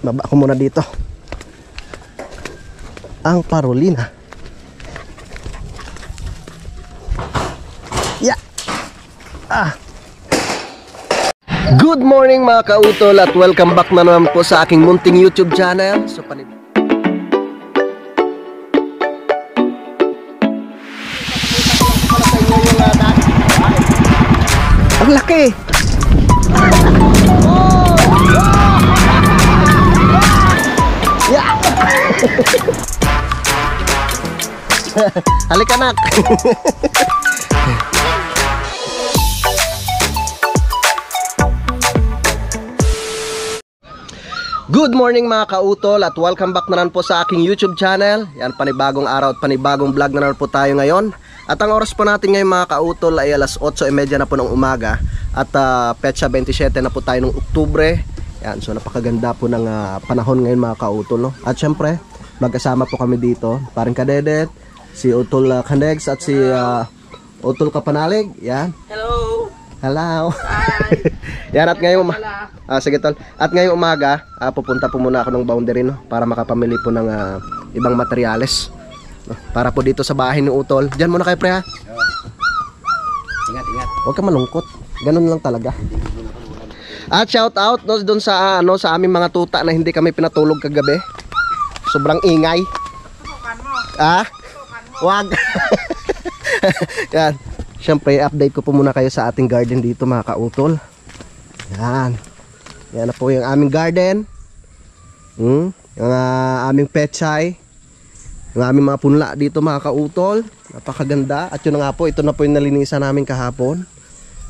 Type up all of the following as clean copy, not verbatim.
Baba ko muna dito. Ang parolina. Yeah. Good morning mga kautol at welcome back na naman po sa aking munting YouTube channel. So ang laki. Yeah. Halika anak. Good morning mga kautol at welcome back na naman po sa aking YouTube channel. Yan, panibagong araw at panibagong vlog na naman po tayo ngayon. At ang oras po natin ngayon mga kautol ay alas 8:30 na po ng umaga. At petsa 27 na po tayo ng Oktubre. Yan, so napakaganda po ng panahon ngayon mga kautol, no? At syempre, magkasama po kami dito. Paring Kadedet, si Utol Kandegs at si Utol Kapanalig. Yan. Hello. Hello. Yan, at ngayong sige tol. At ngayong umaga, pupunta po muna ako ng boundary, no, para makapamili po ng ibang materyales, no, para po dito sa bahay ni Utol. Diyan muna kayo pre ha. Ingat, ingat. Huwag ka malungkot. Ganun lang talaga. At shout out no doon sa sa aming mga tuta na hindi kami pinatulog kagabi. Sobrang ingay. Wag. Yan. Siyempre, update ko po muna kayo sa ating garden dito mga kautol. Yan. Yan na po yung aming garden. Yung aming pechay. Yung aming mga punla dito mga kautol. Napakaganda. At yun na nga po, ito na po yung nalinisan namin kahapon.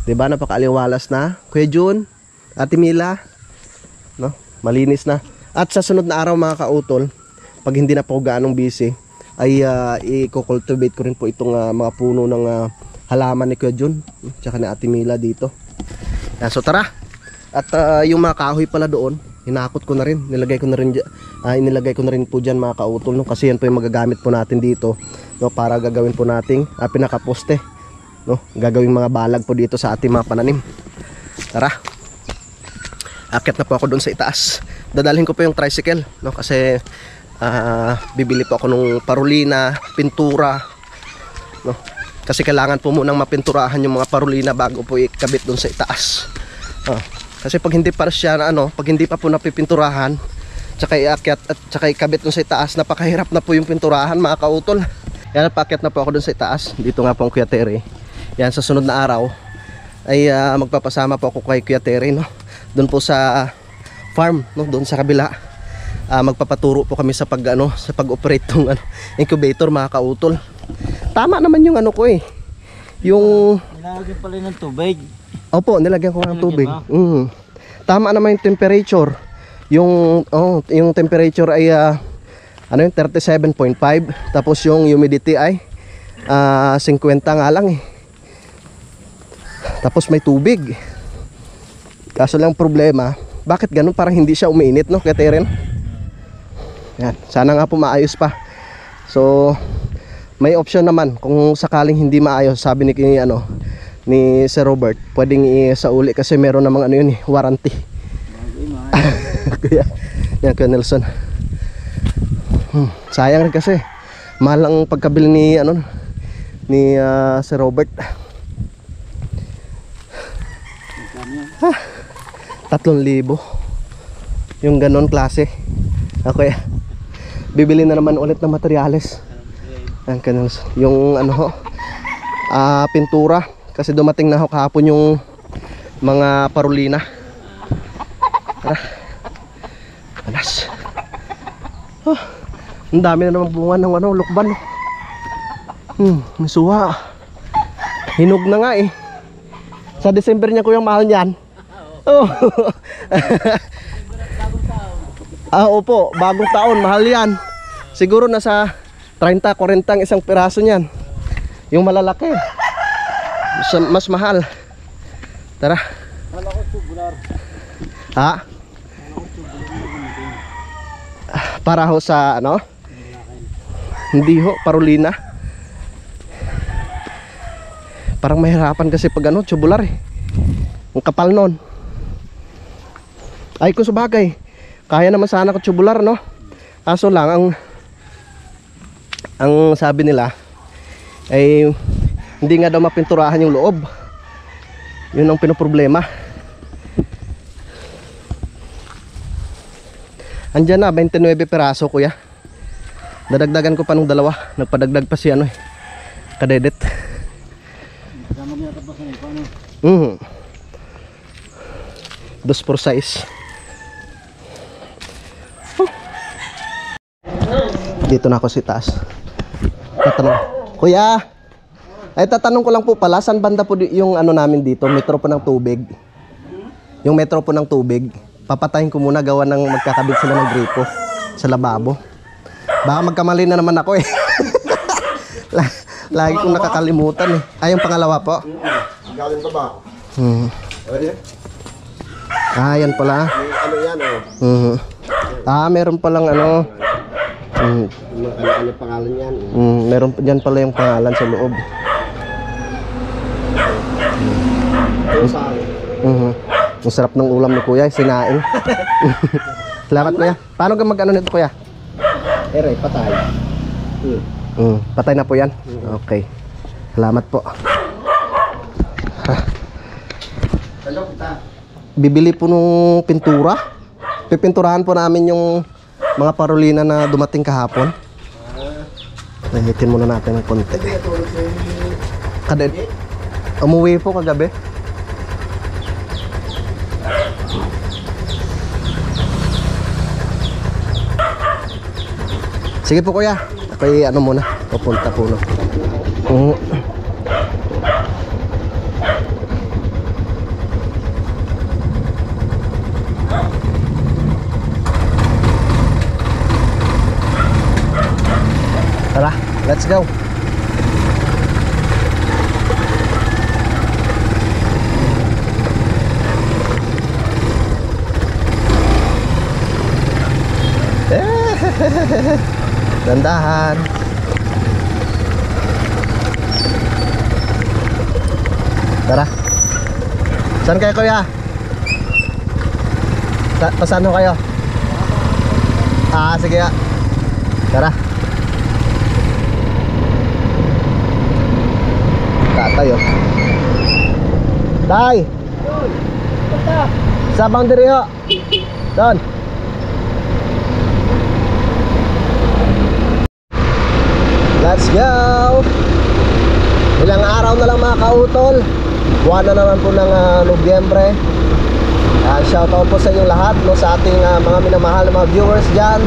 Diba, napakaaliwalas na. Kuya Jun, Ate Mila, no? Malinis na. At sa sunod na araw mga kautol, pag hindi na po gaanong busy, ay i-cultivate ko rin po itong mga puno ng halaman ni Kuya Jun, tsaka ni Ate Mila dito. Yan, so tara. At yung mga kahoy pala doon, hinakot ko na rin. Inilagay ko na rin po dyan mga kautol, no? Kasi yan po yung magagamit po natin dito, no? Para gagawin po nating pinakaposte, no? Gagawing mga balag po dito sa ating mga pananim. Tara. Akit na po ako doon sa itaas. Dadalhin ko po yung tricycle, no? Kasi bibili po ako ng parolina, pintura, no? Kasi kailangan po munang mapinturahan yung mga parolina bago po ikabit doon sa itaas. Kasi pag hindi pa siya pag hindi pa po napipinturahan, tsaka iakyat at tsaka ikabit doon sa itaas, napakahirap na po yung pinturahan mga kautol. Yan, pakyat na po ako doon sa itaas. Dito nga po ang Kuya Terry. Yan, sa sunod na araw ay magpapasama po ako kay Kuya Terry, no? Doon po sa farm, no? Doon sa kabila. Magpapaturo po kami sa pag-operate ng incubator mga kautol. Tama naman yung ko yung nilagyan pala ng tubig. Opo, nilagyan ko ng tubig. Tama naman yung temperature. Yung temperature ay 37.5. Tapos yung humidity ay 50 nga lang Tapos may tubig. Kaso lang problema, bakit ganun? Parang hindi siya umiinit, no, Kateren? Yan, sana nga po maayos pa. So may option naman kung sakaling hindi maayos, sabi ni Sir Robert, pwedeng isauli kasi meron namang warranty. Yan, Kuya Nelson. Sayang rin kasi mahal ang pagkabili ni Sir Robert. 3,000 yung ganon klase. Okay, bibili na naman ulit ng materyales. Yung pintura, kasi dumating na kahapon yung mga parolina. Alas. Ang dami na naman bunga ng lukban. May suha. Hinog na nga Sa December niya kuyang mahal niyan. Opo, bagong taon, mahal yan. Siguro nasa 30-40 ang isang piraso niyan. Yung malalaki mas mahal. Tara. Para ho sa hindi ho, parolina. Parang mahirapan kasi pag tubular Ang kapal nun. Ay kung sabagay, Kaya naman sana ko tubular, no? Kaso lang ang sabi nila ay hindi nga daw mapinturahan yung loob. Yun ang pinoproblema. Andyan na 29 peraso, kuya. Dadagdagan ko pa nung dalawa. Nagpadagdag pa si ano eh, kadedet. Dos por size. Dito na ako si taas. Tatanong, kuya, ay tatanong ko lang po pala, saan banda po yung ano namin dito, metro po ng tubig? Yung metro po ng tubig. Papatayin ko muna, gawa ng magkakabit sila ng gripo sa lababo. Baka magkamali na naman ako eh. Lagi kong nakakalimutan eh. Ay, yung pangalawa po? Galing ka ba? Yan pala. Ano yan oh? Meron palang ano. Ano pangalan yan? Meron dyan pala yung pangalan sa loob. Ang sarap ng ulam ni kuya, sinaing. Salamat kuya. Paano ka mag-ano nito kuya? Patay. Patay na po yan? Okay. Salamat po. Bibili po nung pintura. Pipinturahan po namin yung mga parolina na dumating kahapon. Nahitin muna natin ng konti. Umuwi po kagabi. Sige po kuya. Ako'y ano muna. Pupunta po no. Tara, let's go. Dandahan. Tara. Saan kayo kuya? Pasan ho kayo? Sige ya. Tara. Tatay oh. Tay. Sa boundary ho. Doon. Let's go! Ilang araw na lang mga kautol. Buwan na naman po ng Nobyembre. Shoutout po sa inyong lahat, no, sa ating mga minamahal na mga viewers dyan,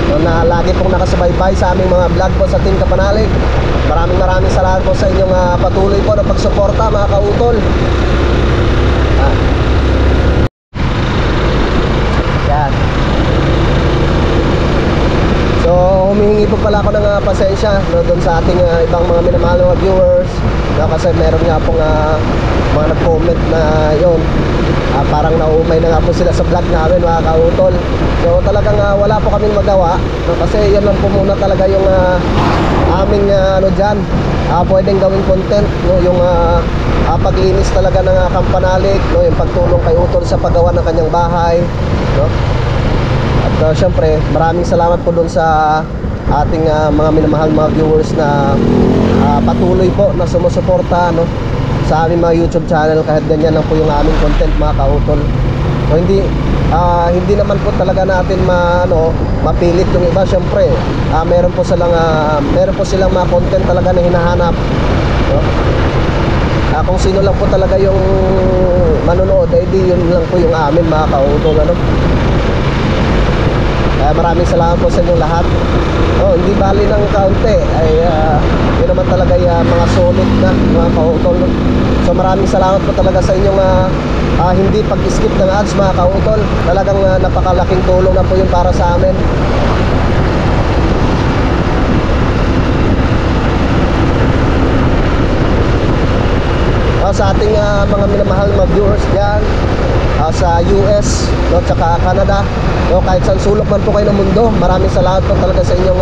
no, na lagi pong nakasubaybay sa aming mga vlog po sa Team Kapanalig. Maraming salamat po sa inyong patuloy po na pagsuporta mga kautol. Yan. So humihingi po pala ako ng pasensya, no, doon sa ating ibang mga minamahal na viewers, no, kasi meron nga pong mga nag-comment na yun, parang nauumay na nga po sila sa vlog namin mga kautol. So talagang wala po kaming magawa, no, kasi yun lang po muna talaga yung aming ano dyan, pwedeng gawing content, no, yung paglinis talaga ng Kampanalig, no, yung pagtulong kay Utol sa paggawa ng kanyang bahay, no. At syempre maraming salamat po doon sa ating mga minamahal mga viewers na patuloy po na sumusuporta, no, sa aming mga YouTube channel kahit ganyan lang po yung aming content mga kautol. So hindi naman po talaga natin mapilit yung iba. Syempre meron po silang mga content talaga na hinahanap, no? Kung sino lang po talaga yung manonood, di yun lang po yung amin mga kautol, ano? Maraming salamat po sa inyong lahat. Hindi bali ng kaunti ay yun naman talaga mga solid na mga kautol. So maraming salamat po talaga sa inyong hindi pag-skip ng ads mga kautol. Talagang napakalaking tulong na po yun para sa amin. Sa ating mga minamahal mga viewers dyan sa US, no, tsaka Canada, no, kahit saan sulok man po kayo ng mundo, maraming salamat po talaga sa inyong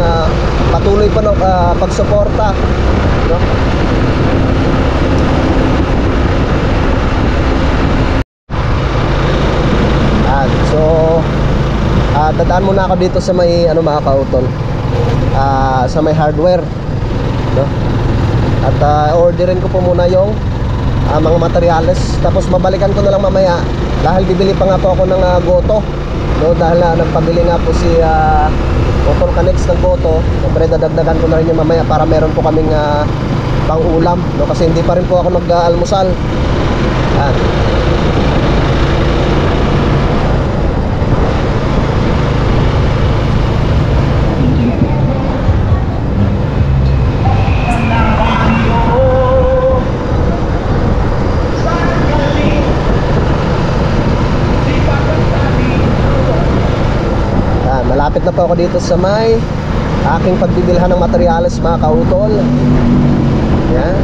patuloy pa ng pagsuporta, no? So dadaan muna ako dito sa may ano mga kautol. Sa may hardware, no? At orderin ko po muna yung mga materyales. Tapos mabalikan ko na lang mamaya dahil bibili pa nga po ako ng goto, no? Dahil nagpabili nga po si Otol Canex ng goto. Siyempre dadagdagan ko na rin yung mamaya para meron po kaming pang ulam, no? Kasi hindi pa rin po ako nag-almusal. Yan. Malapit na po ako dito sa may aking pagbibilhan ng materyales mga kautol. Yan.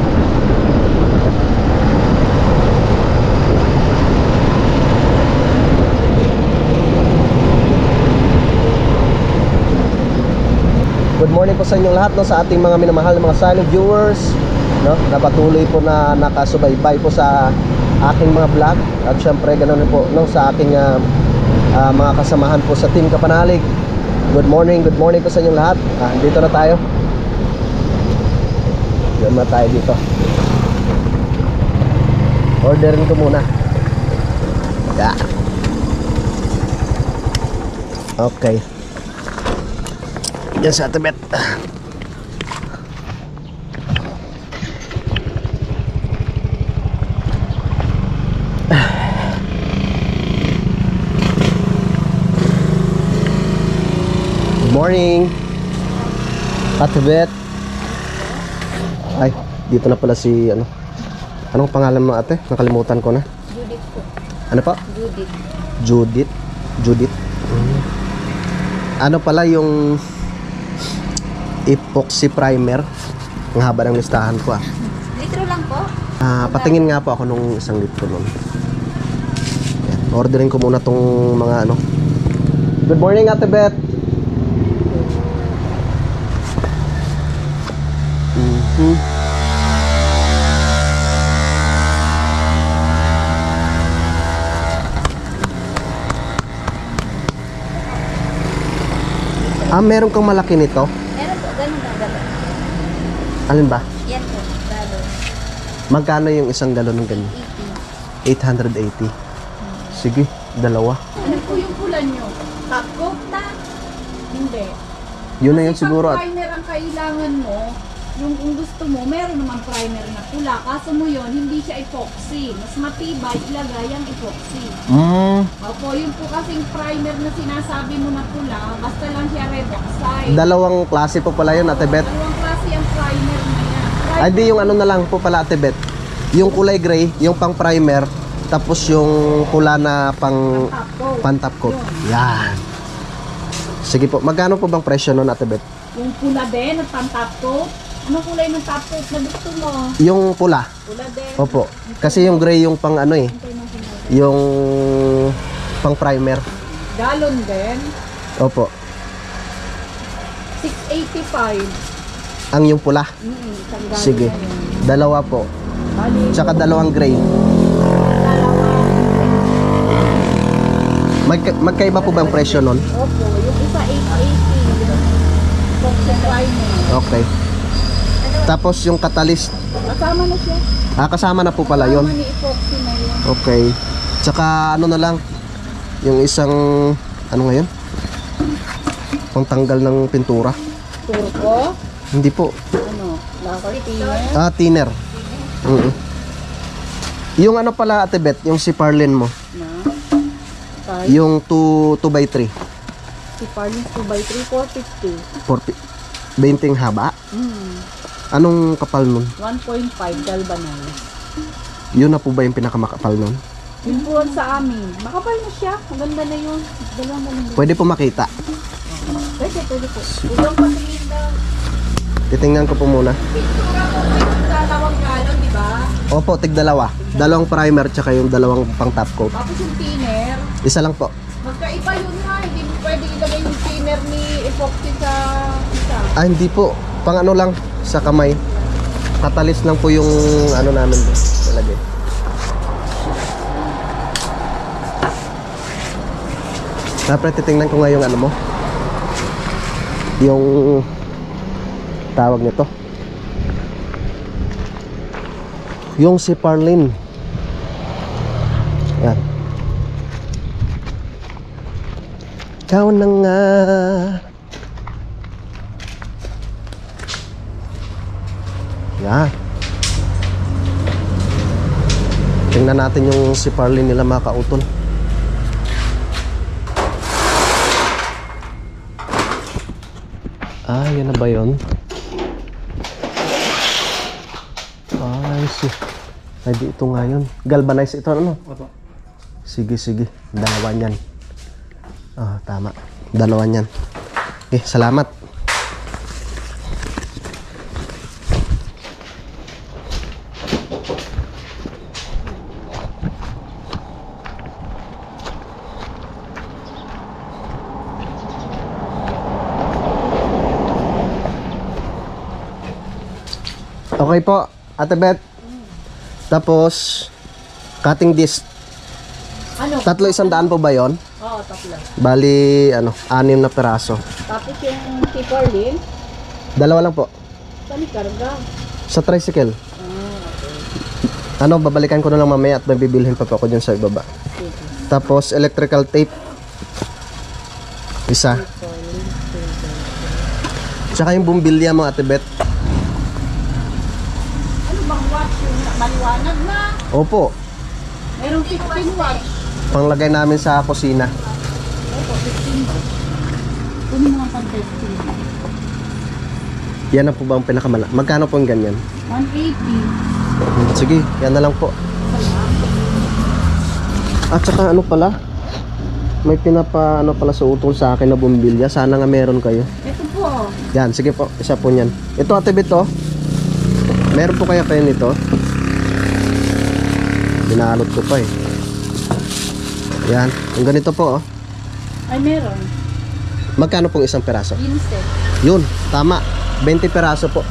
Good morning po sa inyong lahat, no, sa ating mga minamahal na mga silent viewers, no, na patuloy po na nakasubaybay po sa aking mga vlog. At syempre ganoon po, no, sa aking mga kasamahan po sa Team Kapanalig. Good morning po sa inyong lahat. Dito na tayo. Diyan na tayo dito. Orderin ko muna. Yeah. Okay. Diyan sa Tibet. Morning, Ate Beth. Ay, dito na pala si ano. Anong pangalan mo, ate? Nakalimutan ko na. Judith po. Ano pa? Judith. Judith. Ano pala yung epoxy primer? Ang haba ng listahan ko. Litro lang po? Patingin nga po ako nung isang litro nun. Yan. Ordering ko muna tong mga ano. Good morning, Ate Beth. Meron kang malaki nito? Meron po, ganun na galon. Alin ba? Yan po, galon. Magkano yung isang galon ng ganyan? 880. Sige, dalawa. Ano po yung pula nyo? Top coat na? Hindi. Yun na yun siguro. Pag primer ang kailangan mo, yung kung gusto mo, meron naman primer na pula. Kaso mo yun, hindi siya epoxy. Mas matibay, ilagay ang epoxy. Opo, yun po kasing primer na sinasabi mo na pula, basta lang siya red oxide. Dalawang klase po pala yun, Ate Beth. Dalawang klase ang primer na yan. Ay di yung ano na lang po pala, Ate Beth. Yung kulay gray, yung pang primer, tapos yung pula na pang top coat. Yan. Sige po, magkano po bang presyo nun, Ate Beth? Yung pula din, at pang top coat. Anong kulay ng top coat na gusto mo? Yung pula. Pula din. Opo. Kasi yung gray yung pang ano eh. Yung pang primer. Galon din. Opo. 685. Ang yung pula. Isang galon Sige. na yun. Dalawa po. Bali, Tsaka dalawang gray. Magkaiba po bang presyo nun? opo, yung isa 880. Epoxy primer. Okay. Tapos yung catalyst. Kasama na siya. Kasama na po pala yun. Kasama ni epoxy na yun. Okay. Tsaka ano na lang. Yung isang ano ngayon? Pangtanggal ng pintura. Turco. Hindi po. Ano? Lacquer thinner. Thinner. Yung ano pala, Ate Beth, yung si Parlin mo. Na. Type. Yung 2x3. Si Parlin 2x3, 450. 20 haba. Anong kapal nun? 1.5 galvanized. Yun na po ba yung pinakamakapal nun? Yun po ang sa amin. Makapal na siya. Maganda na yun. Dalawang galing. Pwede po makita. Pwede po. Ulang patingin daw. Titingnan ko po muna. Pintura mo yung dalawang galon, di ba? Opo, tig-dalawa. Dalawang primer tsaka yung dalawang pang top coat. Tapos yung thinner. Isa lang po. Magkaiba yun ha. Hindi mo pwede ilagay yung thinner ni epoxy sa isa. Hindi po. Pang ano lang sa kamay. Catalyst lang po yung ano namin doon. Talagay. Dapat titingnan ko nga yung ano mo. Yung tawag nito. Yung si Parlin. Yan. Ikaw na nga. Yan. Tingnan natin yung si Parlin nila mga kautol. Ah, yan na ba yun? Ay, ay di ito nga yun. Galvanize ito, ano? Sige, sige. Dalawa niyan. Ah, tama. Dalawa niyan. Okay, salamat. Okay po, Ate Beth. Tapos, cutting disc. Ano? 300 po ba yon? Oo, tatlo. Bali, ano, 6 na peraso. Tapos yung si Corlin, Dalawa lang po. saan ikarga? Sa tricycle. Ano, babalikan ko na lang mamaya at may bibilhin pa po ako dyan sa ibaba. Tapos, electrical tape. Isa. Tsaka yung bumbilya mo, Ate Beth. Ano bang watch yung maliwanag na? Opo. Merong 15 watch. Panglagay namin sa kusina. Opo, 15 watch. Kunin mo nga pang 15. Yan na po ba ang pinakamalaki? Magkano po yung ganyan? 180. Sige, yan na lang po. At saka ano pala? May pinapa ano pala sa utol sa akin na bumbilya. Sana nga meron kayo. Ito po. Yan, sige po. Isa po niyan. Ito, Ate Beth, oh. Meron po kaya kayo nito? Binalot ko pa eh. Yan. Yung ganito po, oh. Ay, meron. Magkano pong isang peraso? Insect. Yun, tama. 20 peraso po.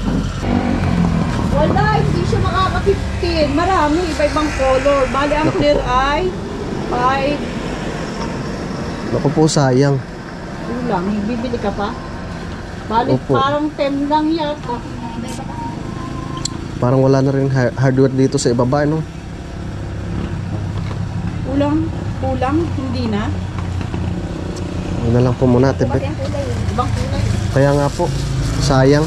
Wala, hindi siya makaka-15. Marami, iba-ibang color. Bali, ang clear ay 5. Naku po, sayang. Kulang, bibili ka pa? Bali, Opo. parang 10 lang yata. Parang wala na rin hardware dito sa ibaba, no? Kulang, hindi na. Yun na lang po muna, Ate Beth. Ibang kulay. Kaya nga po, sayang.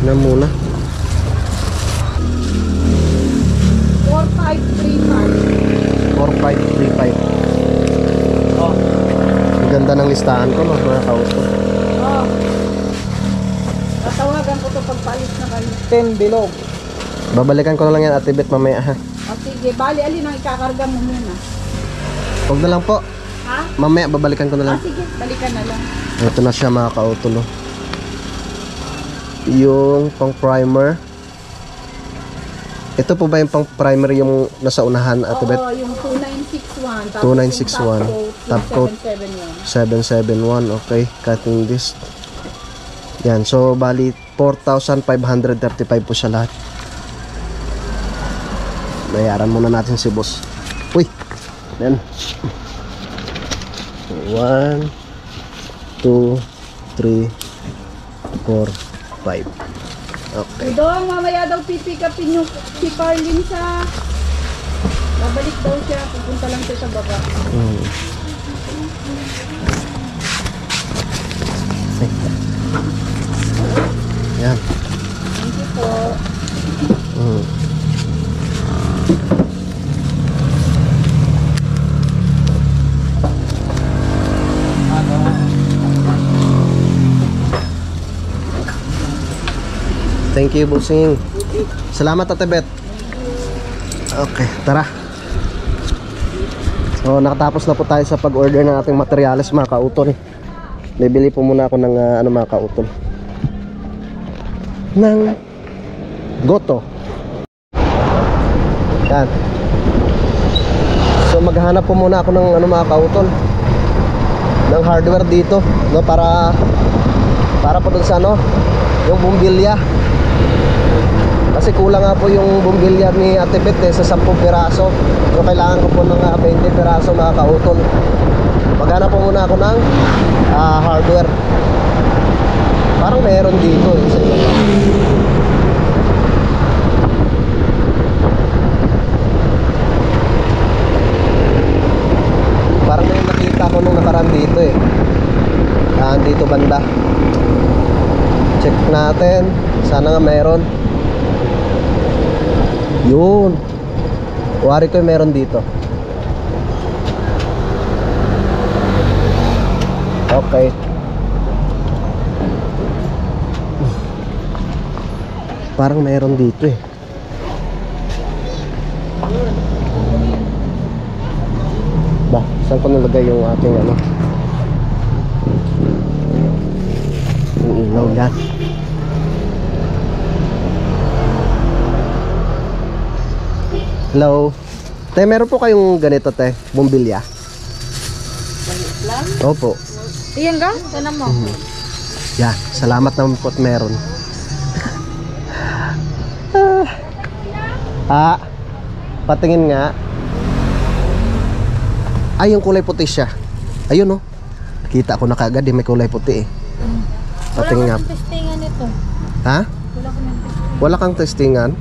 Yun na muna. 4535. 4535. Oh. Ang ganda ng listahan ko, no? Mga kauso. Oh. Tatawagan ko to pagpaalis na kayo. 10 bilog. Babalikan ko na lang yan, Ate Beth, mamaya, ha? O sige, bali, alin ang ikakarga mo muna? Huwag na lang po. Ha? Mamaya, babalikan ko na lang. Sige, balikan na lang. Ito na siya, mga kauto, no? Yung pang primer. Ito po ba yung pang primer yung nasa unahan, Ate Beth? Oo, yung 2961. 2961. Top coat. 771. 771, okay. Cutting disc. Yan, so bali 4,535 po siya lahat. Bayaran muna natin si boss. Uy! Yan. 1, 2, 3, 4, 5. Okay. Dong, mamaya daw pipick upin yung si Parlin sa... Babalik daw siya, pupunta lang siya sa baba. Yan. Thank you po. Thank you, bossing. Salamat, Ate Beth. Okay, tara. So, nakatapos na po tayo sa pag-order ng ating materyales, mga kautol. Bibili po muna ako ng mga kautol. Ng goto. Yan. So, maghahanap po muna ako ng mga kautol. Ng hardware dito, no, para po dun sa yung bumbilya. kasi kulang nga po yung bumbilya ni Ate Beth sa 10 piraso. So kailangan ko po ng 20 piraso mga kautol. Maghanap po muna ako ng hardware. Parang meron dito sa iba. Parang may nakita ko nung nakaraan dito eh. Dito banda. Check natin. Sana nga meron. Yun. Wari ko meron dito. Okay. Parang meron dito eh. Ba, saan ko nilagay yung ating ano? Yung ilaw yan. Hello. Te, meron po kayong ganito, te? Bumbilya? Opo. Iyan ka? Tanam mo. Yan, salamat naman po at meron. Patingin nga. Ay, yung kulay puti siya. Ayun, oh. Nakita ko na kagad, may kulay puti eh. Patingin nga. Wala kang testingan ito. Ha? Wala kang testingan. Wala kang testingan?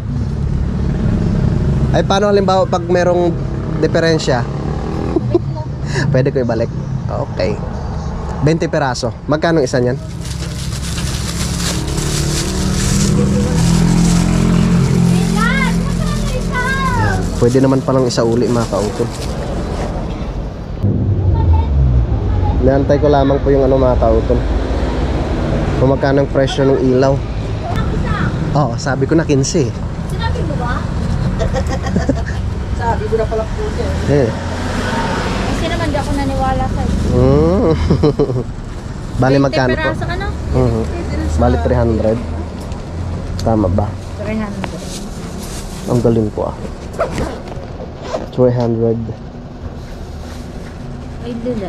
Ay, paano halimbawa pag merong diferensya? Pwede ko ibalik. Okay. 20 peraso. Magkano isa niyan? Yan. Pwede naman palang isa uli mga kautol. Naantay ko lamang po yung ano mga kautol. Kung magkano ang presyo ng ilaw. Oo, sabi ko na 15. Sinabi mo ba? Sabi ko na pala po siya. Eh. Kasi naman di ako naniwala sa'yo. Bali magkano po? Peraso ka no? Bali 300. Tama ba? 300. Ang galing po ah. 300. Ay, dila.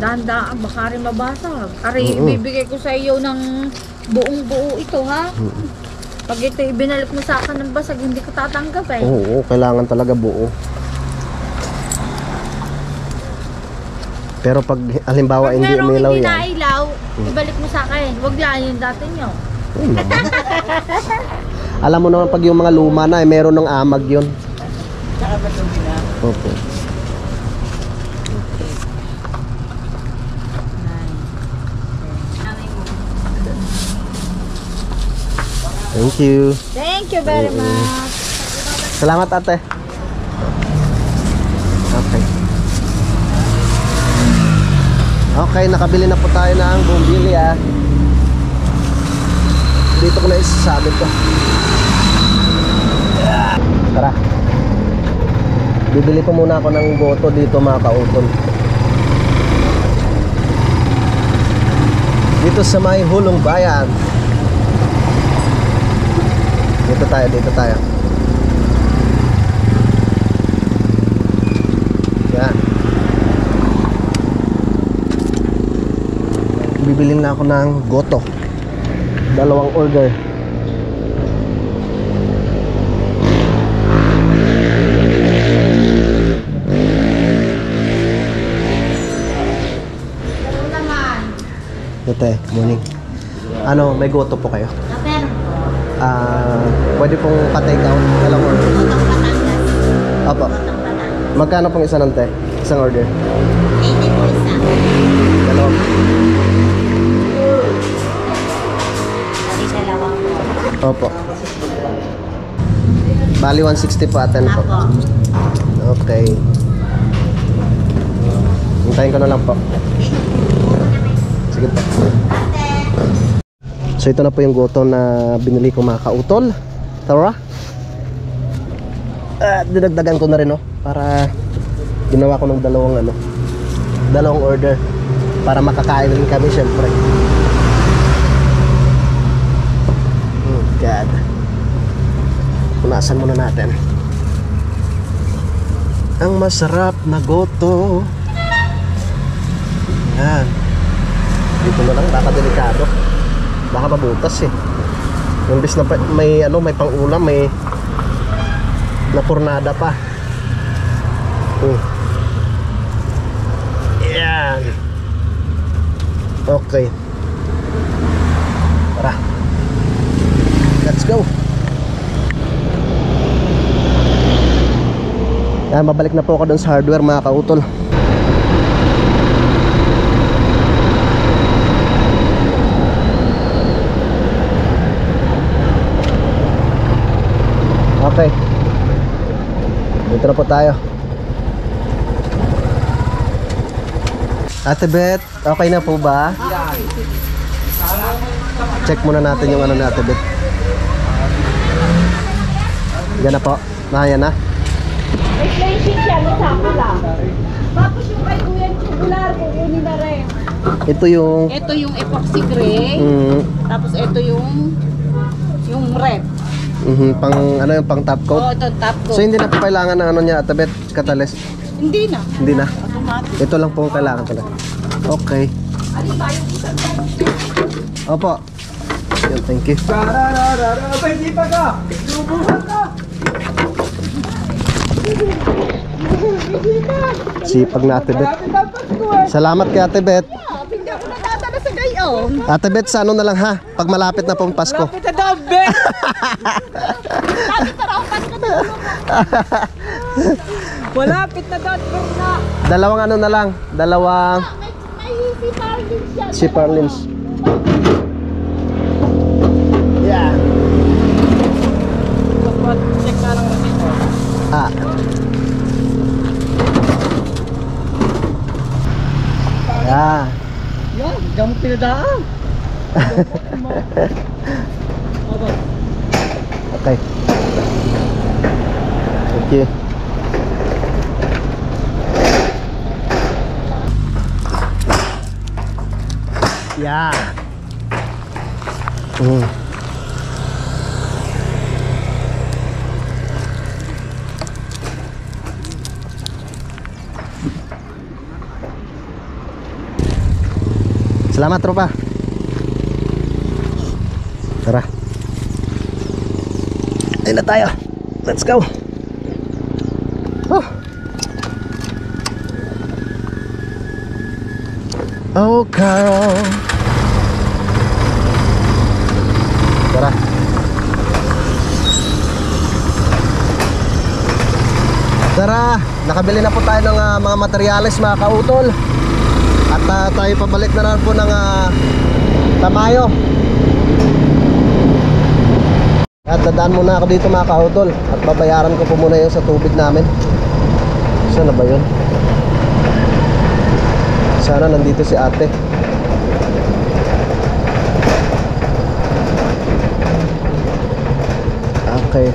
Dahan-dahan, baka rin mabasag. Ari, ibibigay ko sa iyo ng buong buo ito, ha? Pag ito ibinalik mo sa akin ng basag, hindi ko tatanggap eh. Oo, kailangan talaga buo. Pero pag halimbawa Pag hindi merong umilaw hindi yan. nailaw, ibalik mo sa akin. Huwag lang yung dati nyo. Alam mo naman pag yung mga luma na, meron ng amag yun. Okay. Thank you. Thank you very much. Salamat ate. Okay. Okay, nakabili na po tayo ng bumbilya. Dito ko na isasabit ko. Tara. Bibili po muna ako ng goto dito mga kautol. Dito sa may Hulong Bayan. Dito tayo, dito tayo. Yan. Bibilin na ako ng goto. 2 order. Ito morning. Ano, may goto po kayo? Pwede pong pa-take out. 2 order. Opo. Magkano pong isa ng te? Isang order? 80 po isa. 2. Sabi dalawang po. Opo. Bali 160 po atin po. Okay. Hintayin ko na lang po. Sige po. So ito na po yung goto na binili ko mga kautol. Tara. Dinagdagan ko na rin para ginawa ko ng 2 order para makakain rin kami syempre. Oh God. Punasan muna natin. Ang masarap na goto. Yan. Dito na lang, baka delikado. Baka mabutas eh. Imbis na may ano, may pang-ulam, may napurnada pa. Yan. Okay. Tara. Let's go. Yan, babalik na po ako dun sa hardware mga kautol. Okay. Dito na po tayo. Ate Beth, okay na po ba? Check muna natin yung ano ni Ate Beth. Yan na po. Yan na. May flashing siya, may sako lang. Tapos yung kay Kuya tubular, kukunin na rin. Ito yung Ito yung epoxy gray. Tapos ito yung red. pang ano yung pang top coat. Oh, ito top coat. So hindi na po kailangan ng ano niya Ate Beth, catalyst. Hindi na. Hindi na. Automatic. Ito lang po ang kailangan talaga. Okay. Alin ba yung isang Opo. Yun, thank you. Sipag na Ate Beth. Salamat kay Ate Beth. Hindi ako nakatala sa gayon. Ate Beth, sa ano na lang ha? Pag malapit na pong Pasko. Lapit na daw, Ben! Sabi tara ako Pasko na malapit na daw, Ben na. Dalawang ano na lang. Dalawang May si Parlin siya. si Parlins. Yeah. Check na lang rin ito. Ah. Yeah. Yan, gamot pinadaan. Okay. Thank you. Yeah. Salamat tropa. Tara. Ayun na tayo. Let's go. Oh, Carol. Tara. Tara, nakabili na po tayo ng mga materyales mga kautol. At tayo pabalik na po ng Tamayo. At dadaan muna ako dito mga kautol. At babayaran ko po muna yung sa tubig namin. Saan na ba yun? Sana nandito si ate. Okay.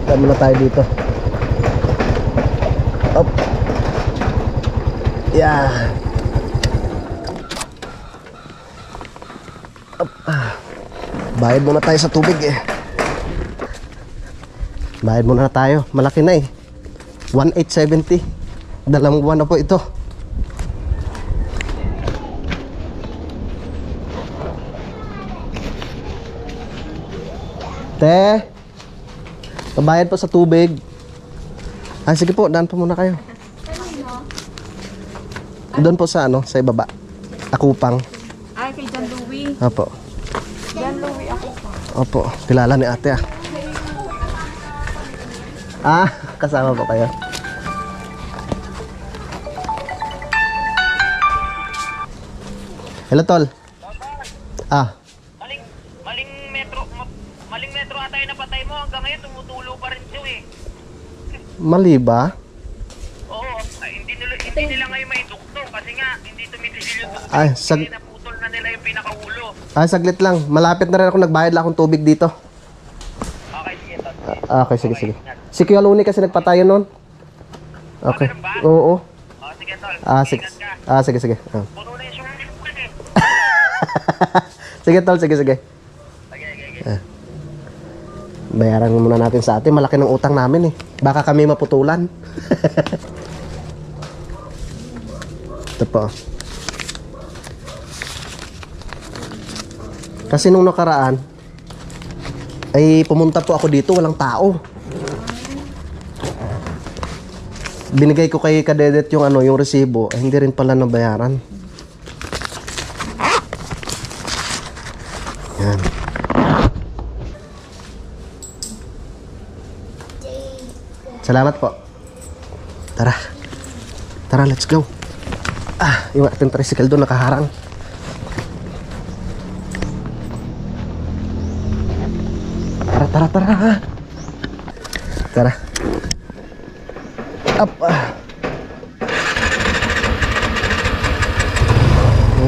Dadaan muna tayo dito. Up. Yeah. Up. Bayad muna tayo sa tubig eh. Bayad muna tayo. Malaki na eh. 1,870. Dalawang buwan na po ito. Te, pabayad po sa tubig. Ah, sige po, daan po muna kayo. Doon po sa ano, sa ibaba. Akupang. Ay, kay John Louie. Opo. John Louie ako pa. Opo, kilala ni ate ah. Ah, kasama po kayo. Hello, tol. Ah, Maling metro ata yung napatay mo. Hanggang ngayon tumutulo pa rin siya eh. mali ba? Oo, hindi nila ngayon may dukto kasi nga hindi tumitigil yung tubig. Ay, Hindi naputol na nila yung pinakaulo. saglit lang. Malapit na rin ako, nagbayad lang akong tubig dito. Okay, sige. Okay, sige, sige. Si Kuya Luni kasi nagpatayo nun. Okay. Oo. Sige, tol. Ah, sige. Ingat ka. Ah, sige, sige. Ah. Puno na yung swimming pool eh. Sige, tol, sige, sige. Okay. Bayaran muna natin sa ate. Malaki ng utang namin eh. Baka kami maputulan. Ito po. Kasi nung nakaraan, Ay, pumunta po ako dito, walang tao. Binigay ko kay Kadedet yung ano, yung resibo. Ay, hindi rin pala nabayaran. Yan. Salamat po. Tara. Tara, let's go. Ah, yung ating tricycle doon nakaharang. Tara, tara, tara. Tara. Up.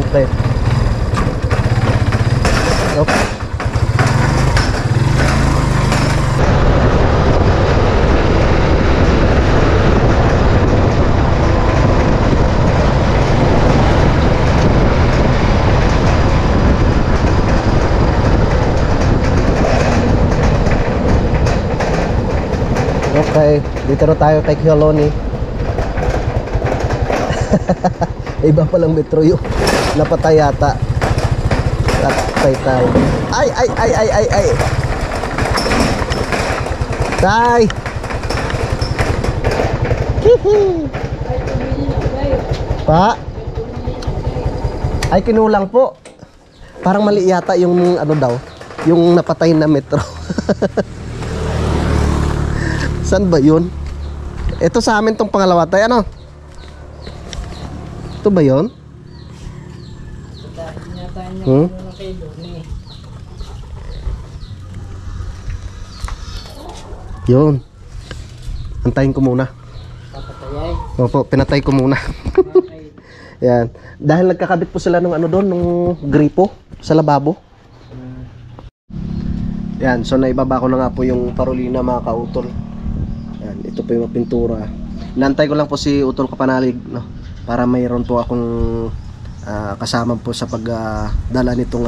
Okay. Up. Okay, dito na tayo kay Kioloni. Iba palang metro yung napatay yata. Patay tayo. Ay, ay, ay, ay, ay, ay. Tay! Pa? Ay, kinulang po. Parang mali yata yung ano daw, yung napatay na metro. Saan ba yun? Ito sa amin tong pangalawa tayo, ano? Ito ba yun? Yun. Antayin ko muna. Opo, pinatay ko muna. Yan. Dahil nagkakabit po sila ng ano doon, ng gripo sa lababo. Yan, so naibaba ko na nga po yung parolina, mga kautol. Yan, ito po yung pintura. Inantay ko lang po si Utol Kapanalig, no, para mayroon po akong kasama po sa pagdala nitong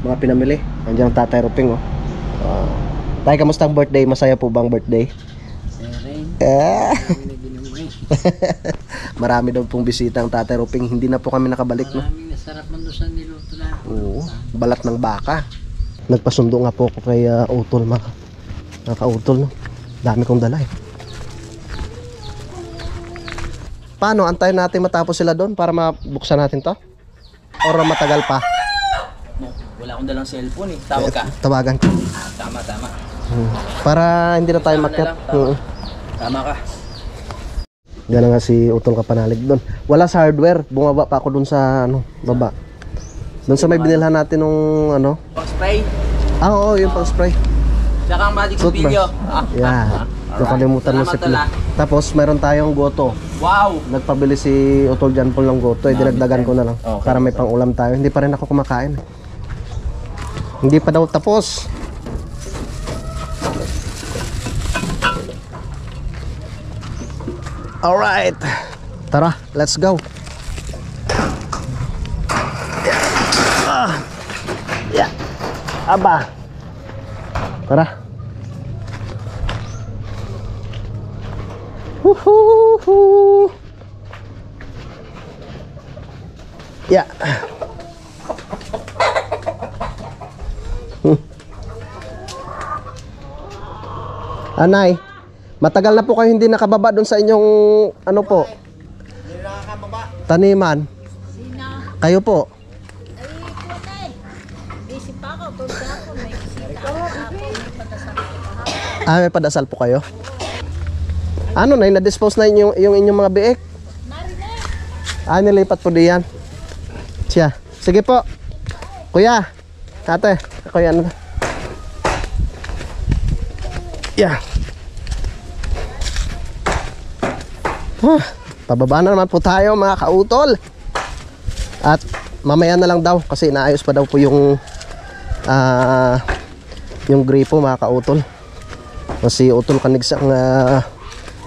mga pinamili. Nandiyan ang Tatay Ruping, oh. Tay, kamusta ang birthday? Masaya po bang birthday? Marami daw pong bisita ang Tatay Ruping. Hindi na po kami nakabalik, no? Maraming nasarap man doon sa niluto na. Oo, balat ng baka. Nagpasundo nga po ako kay Utol, mga ka-Utol, no? Dami kong dala, eh. Paano? Antayin natin matapos sila doon para mabuksan natin to? Or matagal pa? Wala akong dalang cellphone eh. Tawag ka. Tawagan ko. Tama, tama. Para hindi na tayo Tama na makyat. lang, tama. Tama ka. Yan nga si Utol Kapanalig doon. Wala sa hardware. Bumaba pa ako doon sa ano, baba. Doon sa may binilhan natin nung ano. Pang spray. Oo, yung pang spray. Tsaka ang magic Toothbrush. video. Yeah. Nakalimutan mo si Pila. Tapos meron tayong goto. Wow! Nagpabili si Utol John Paul ng goto. Dinagdagan ko na lang. Okay. Para may pang ulam tayo. Hindi pa rin ako kumakain. Hindi pa daw tapos. Alright. Tara, let's go. Yeah. Aba. Tara. Woohoo. Yeah. Anay, matagal na po kayo hindi nakababa doon sa inyong ano po? Hindi nakakababa. Taniman. Sina? Kayo po. Ay, ito na eh. Busy pa ako. Pagka ako may bisita. Ako may padasal ko kahapon. Ah, may padasal po kayo? Ano na, na-dispose na yung inyong mga biik? Ah, nilipat po diyan. Siya. Sige po. Kuya. Ate. Ako yan. Yeah. Pababa na naman po tayo, mga kautol. At mamaya na lang daw kasi inaayos pa daw po yung gripo, mga kautol. Si Utol Kanigsang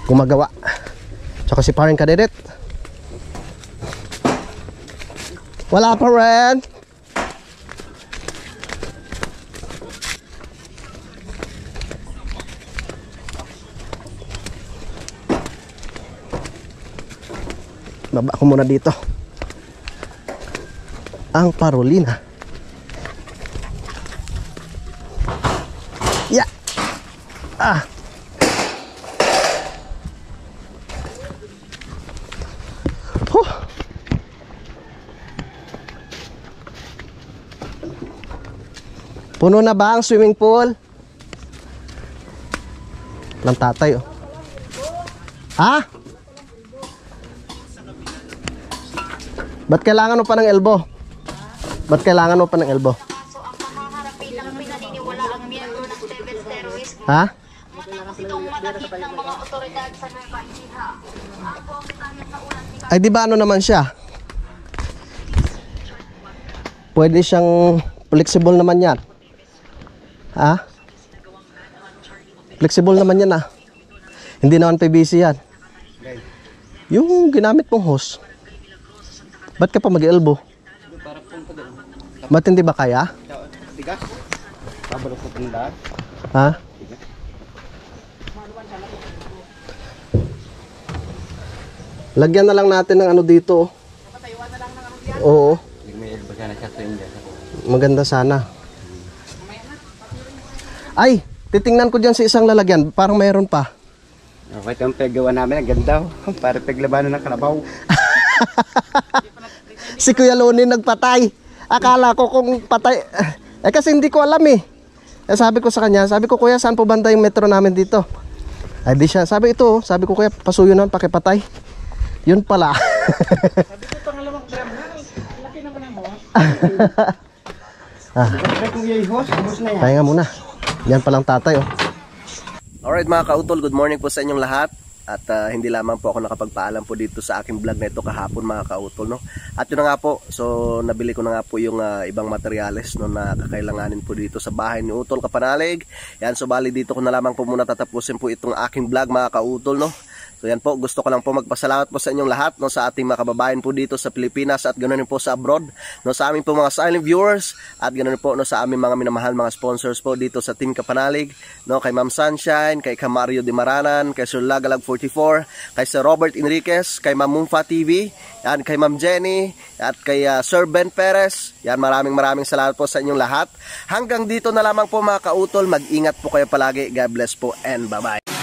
gumagawa. Tsaka si Paring Kadedet. Wala pa rin. Baba ko muna dito. Ang parolina. Ah. Huh. Puno na ba ang swimming pool? Lang tatay, oh. Ha? Ba't kailangan mo pa ng elbow? Ba't kailangan mo pa ng elbow? Kaso ang makaharapin ng pinaniniwala ang miyembro ng Tebet Terrorist Group. Ha? Matapos itong madakip ng mga otoridad sa Nueva Ecija. Ang pangitanya sa ulan ni Ay, di ba ano naman siya? Pwede siyang flexible naman yan. Ha? Flexible naman yan, ah. Hindi naman PVC yan. Yung ginamit mong hose. Ba't ka pa mag-elbow? Ba't hindi ba kaya? Tigas. Pabalok ko pang Ha? Lagyan na lang natin ng ano dito. Oo. Maganda sana. Ay, titingnan ko dyan sa isang lalagyan. Parang mayroon pa. Okay, itong paggawa namin, ang ganda. Para paglabanan ng kalabaw. Si Kuya Loni nagpatay. Akala ko kung patay. Eh kasi hindi ko alam eh. Sabi ko sa kanya, sabi ko, kuya, saan po banda yung metro namin dito? Ay di siya, sabi ito, sabi ko, kuya, pasuyo naman, pakipatay. Yun pala. Sabi ko, pangalawang gram na. Laki naman ang mo. Kung yayhos, hos na yan. Tayo nga muna. Yan palang tatay, oh. Alright mga kautol, good morning po sa inyong lahat. At hindi lamang po ako nakapagpaalam po dito sa aking vlog na ito kahapon mga kautol, no? At yun na nga po, so nabili ko na nga po yung ibang materyales, no, na kakailanganin po dito sa bahay ni Utol Kapanalig. Yan, so bali dito ko na lamang po muna tatapusin po itong aking vlog mga kautol, no? So yan po, gusto ko lang po magpasalamat po sa inyong lahat, no, sa ating mga kababayan po dito sa Pilipinas at ganoon po sa abroad, no, sa aming po mga silent viewers at ganoon po, no, sa aming mga minamahal mga sponsors po dito sa Team Kapanalig, no, kay Ma'am Sunshine, kay Mario Di Maranan, kay Sir Lagalag 44, kay Sir Robert Enriquez, kay Ma'am Mumfa TV, yan, kay Ma'am Jenny at kay Sir Ben Perez. Yan, maraming salamat po sa inyong lahat. Hanggang dito na lamang po mga kautol, mag-ingat po kayo palagi. God bless po and bye-bye.